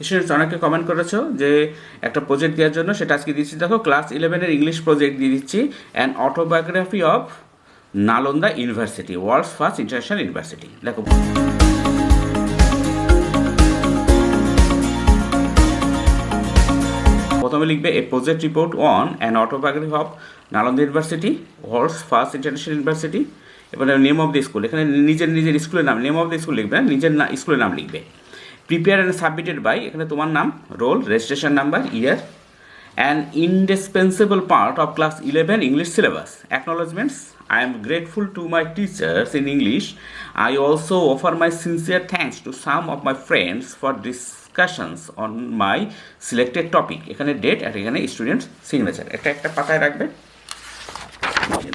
Students অনেকে comment করেছো যে একটা প্রজেক্ট দেওয়ার জন্য, সেটা আজকে দিচ্ছি। দেখো, ক্লাস 11-এর ইংলিশ প্রজেক্ট দিয়ে দিচ্ছি, an autobiography of Nalanda university, world's first international university. দেখো, প্রথমে লিখবে a project report on an autobiography of Nalanda university, world's first international university. এবারে নেম অফ দ্য স্কুল, এখানে নিজের স্কুলের নাম, নেম অফ দ্য স্কুল লিখবে না, নিজের স্কুলের নাম লিখবে। প্রিপেয়ার অ্যান্ড সাবমিটেড বাই, এখানে তোমার নাম, roll, registration number, year. An indispensable part of class 11 English syllabus. Acknowledgements. I am grateful to my teachers in English. I also offer my sincere thanks to some of my friends for discussions on my selected topic. এখানে date আর এখানে student signature, একটা পাতায় রাখবে।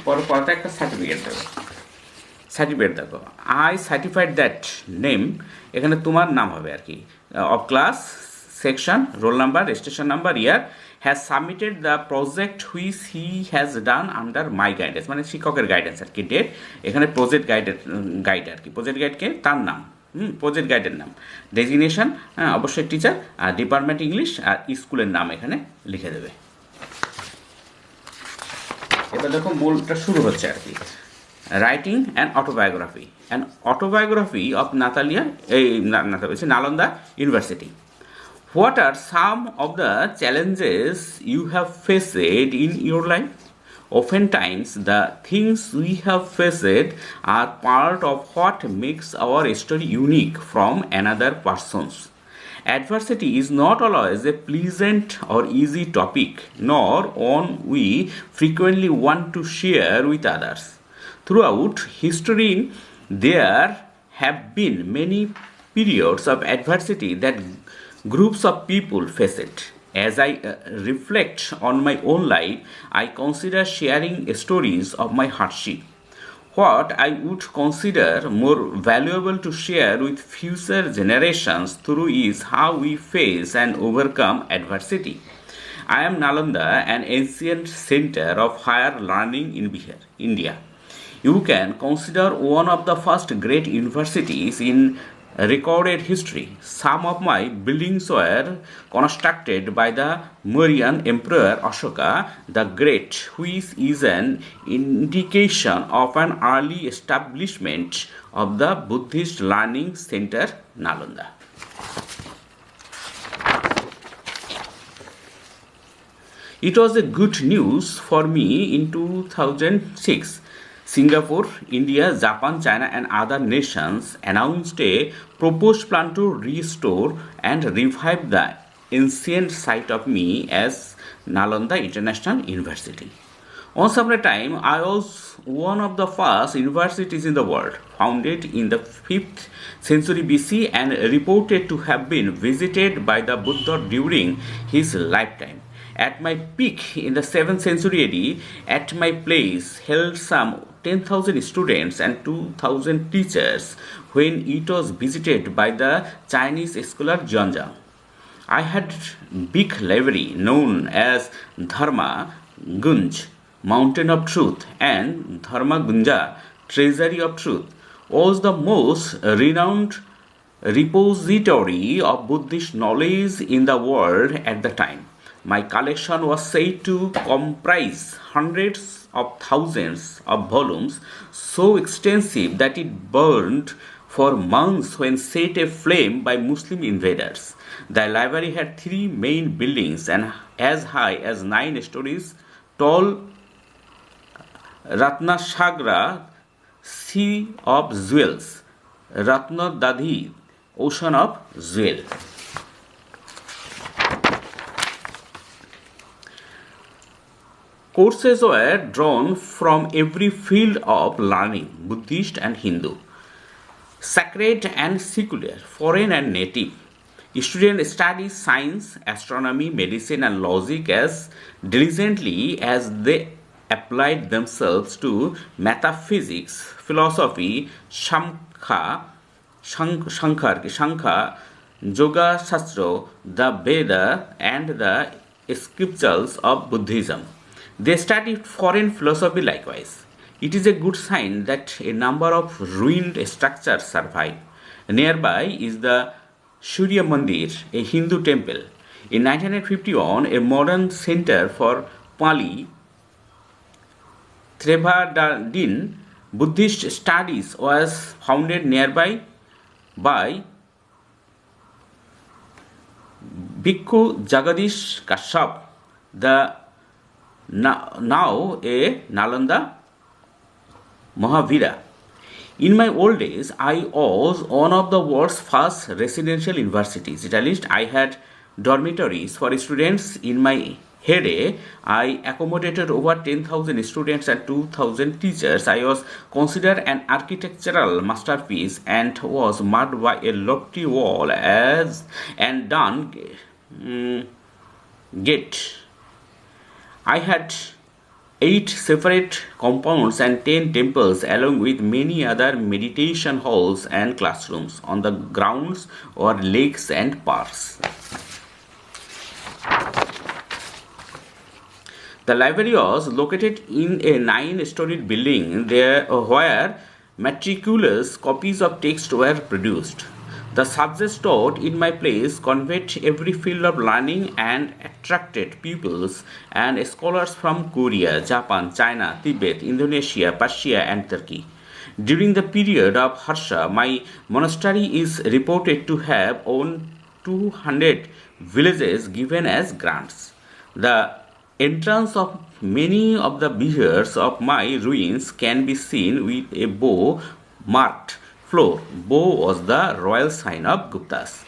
পর পাতায় একটা certificate দেবে। Certificate দেখো, আই সার্টিফাইড দ্যাট নেম, এখানে তোমার নাম হবে আর কি, of class, section, roll number, registration number, year, has submitted the project which he has done under my guidance, মানে শিক্ষকের গাইডেন্স আর কি। ডেট, এখানে প্রজেক্ট গাইড আর কি, প্রজেক্ট গাইডকে তার নাম, প্রজেক্ট গাইডের নাম, ডেজিগনেশন, অবশ্যই টিচার, আর ডিপার্টমেন্ট ইংলিশ, আর স্কুলের নাম এখানে লিখে দেবে। এবার দেখো মূলটা শুরু হচ্ছে আর কি। Writing an autobiography. An autobiography of Nalanda University. What are some of the challenges you have faced in your life? Oftentimes, the things we have faced are part of what makes our story unique from another person's. Adversity is not always a pleasant or easy topic, nor one we frequently want to share with others. Throughout history, there have been many periods of adversity that groups of people faced. As I reflect on my own life, I consider sharing stories of my hardship. What I would consider more valuable to share with future generations through is how we face and overcome adversity. I am Nalanda, an ancient center of higher learning in Bihar, India. You can consider one of the first great universities in recorded history. Some of my buildings were constructed by the Mauryan Emperor Ashoka the Great, which is an indication of an early establishment of the Buddhist learning center Nalanda. It was a good news for me in 2006. Singapore, India, Japan, China, and other nations announced a proposed plan to restore and revive the ancient site of me as Nalanda International University. Once upon a time, I was one of the first universities in the world, founded in the 5th century BC and reported to have been visited by the Buddha during his lifetime. At my peak in the 7th century AD, at my place held some 10,000 students and 2,000 teachers when it was visited by the Chinese scholar Zhuangzi. I had big library known as Dharma Gunj, Mountain of Truth, and Dharma Gunja, Treasury of Truth, was the most renowned repository of Buddhist knowledge in the world at the time. My collection was said to comprise hundreds of thousands of volumes, so extensive that it burned for months when set aflame by Muslim invaders. The library had 3 main buildings and as high as 9 stories tall. Ratnasagra, Sea of Jewels, Ratnadadhi, Ocean of Jewel. Courses were drawn from every field of learning, Buddhist and Hindu, sacred and secular, foreign and native. Students study science, astronomy, medicine, and logic as diligently as they applied themselves to metaphysics, philosophy, Shankha, Yoga Shastra, the Veda, and the scriptures of Buddhism. They studied foreign philosophy likewise. It is a good sign that a number of ruined structures survive. Nearby is the Surya Mandir, a Hindu temple. In 1951, a modern center for Pali Trevadadin Buddhist studies was founded nearby by Bhikkhu Jagadish Kashyap, the now a Nalanda Mahavira. In my old days, I was one of the world's first residential universities. At least I had dormitories for students. In my heyday, I accommodated over 10,000 students and 2,000 teachers. I was considered an architectural masterpiece and was marked by a lofty wall and done gate. I had 8 separate compounds and 10 temples, along with many other meditation halls and classrooms. On the grounds were lakes and parks. The library was located in a 9-storied building where meticulous copies of text were produced. The subjects taught in my place conveyed every field of learning and attracted pupils and scholars from Korea, Japan, China, Tibet, Indonesia, Persia, and Turkey. During the period of Harsha, my monastery is reported to have owned 200 villages given as grants. The entrance of many of the behears of my ruins can be seen with a bow marked floor. Bow was the royal sign of Guptas.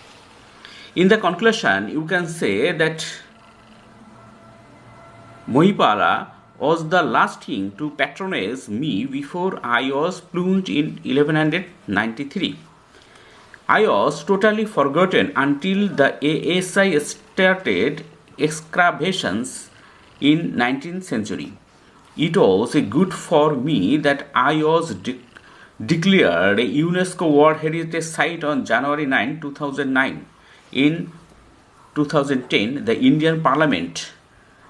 In the conclusion, you can say that Mohipala was the last king to patronize me before I was plunged in 1193. I was totally forgotten until the ASI started excavations in 19th century. It was good for me that I was declared a UNESCO World Heritage Site on January 9, 2009. In 2010, the Indian Parliament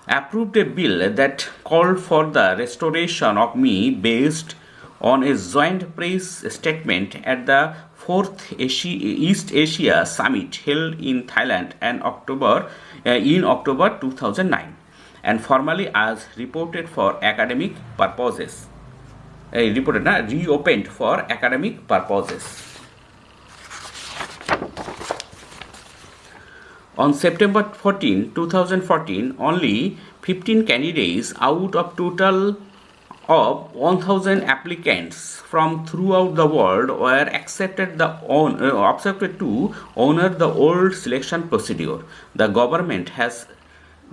approved a bill that called for the restoration of me based on a joint press statement at the 4th East Asia Summit held in Thailand in October 2009 and formally as reported for academic purposes. Reopened for academic purposes. On September 14, 2014, only 15 candidates out of total of 1,000 applicants from throughout the world were accepted to honor the old selection procedure. The government has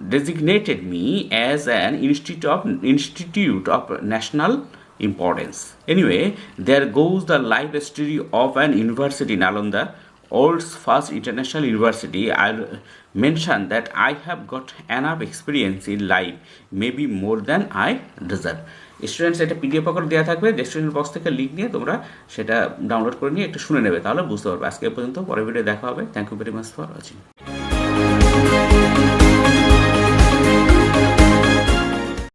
designated me as an institute of national importance. Anyway, there goes the life story of an university, Nalanda, world's first international university. I'll mention that I have got enough experience in life, maybe more than I deserve. Students এটা PDF আকারে দেওয়া থাকবে, description box থেকে link নিয়ে তোমরা সেটা download করে নিয়ে একটু শুনে নেবে, তাহলে বুঝতে পারবে। আজকে পর্যন্ত, পরের ভিডিও দেখা হবে। Thank you very much for watching.